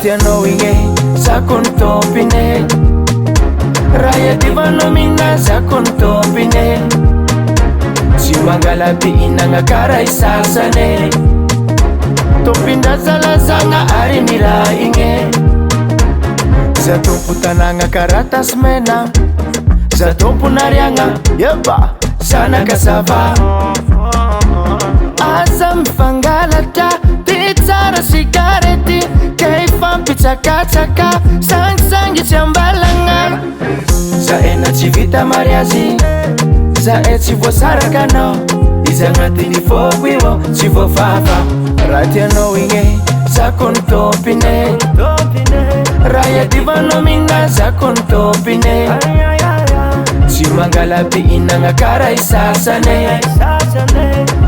tianao igny e, zako ny tompiny e. Raha iadivanao mina zako ny tompiny e. Tsy mangalaby inagna kara isasany e. Tompin-drazalazagna ary ny raha igny e. Za tompo tanagna kara tasimena, za tompo nariagna yeba zanaka sava. Aza mifangalatra ty tsara sigarety, ke ifampitsakatsaka sangisangy tsy ambalagna. Za ena tsy vita mariazy, za e tsy voasaraka anao, izy agnatin'ny foko io tsy voafafa. Raha tianao igny e, zako ny tompiny e. Raha iadivanao mina zako ny tompiny e. Tsy mangalaby inagna kara isasany e.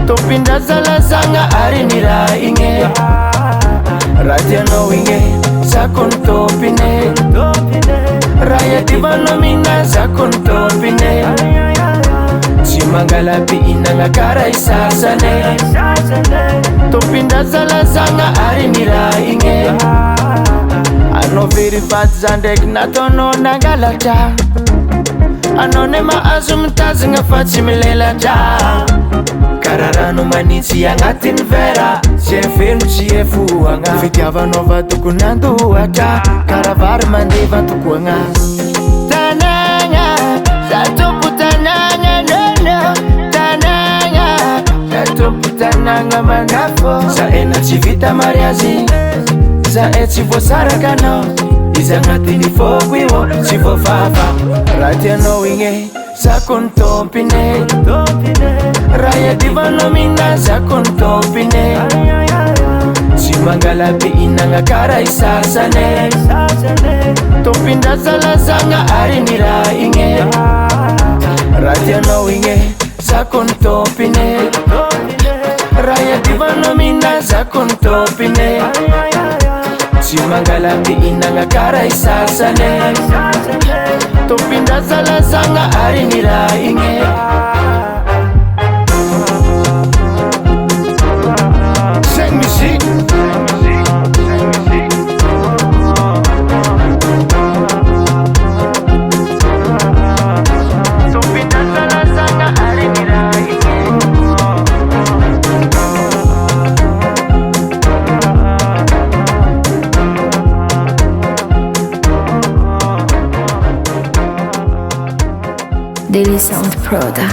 Tompin-drazalazagna ary ny raha igny e. Raha tianao igny e, zako ny tompiny e. Raha iadivanao mina zako ny tompiny e. Tsy mangalaby inagna kara isasany e. Tompin-drazalazagna ary ny raha igny e. Anao very faty za ndraiky nataonao nangalatra, anao ne mahazo mitazagna fa tsy milelatra. Kara rano manitsy agnatin'ny vera, tsy e feno tsy e foagna. Fitiavanao va tokony andohatra, kara vary mandeva tokoagna. Tanagna, za tompo tanagna nono. Tanagna, za tompo tanagna manafo. Za ena tsy vita mariazy, za e tsy voasaraka anao, izy agnatin'ny foko io tsy voafafa. Raha tianao igny e, zako ny tompiny e. Raha iadivanao mina zako ny tompiny e. Tsy mangalaby inagna kara isasany e. Tompin-drazalazagna ary ny raha igny e. Raha tianao igny e, zako ny tompiny e. Raha iadivanao mina zako ny tompiny e. Tsy mangalaby inagna kara isasany e. Tompin-drazalazagna ary ny raha igny e. Sing music. Tompin-drazalazagna ary ny raha igny e. Daily Sound Proda.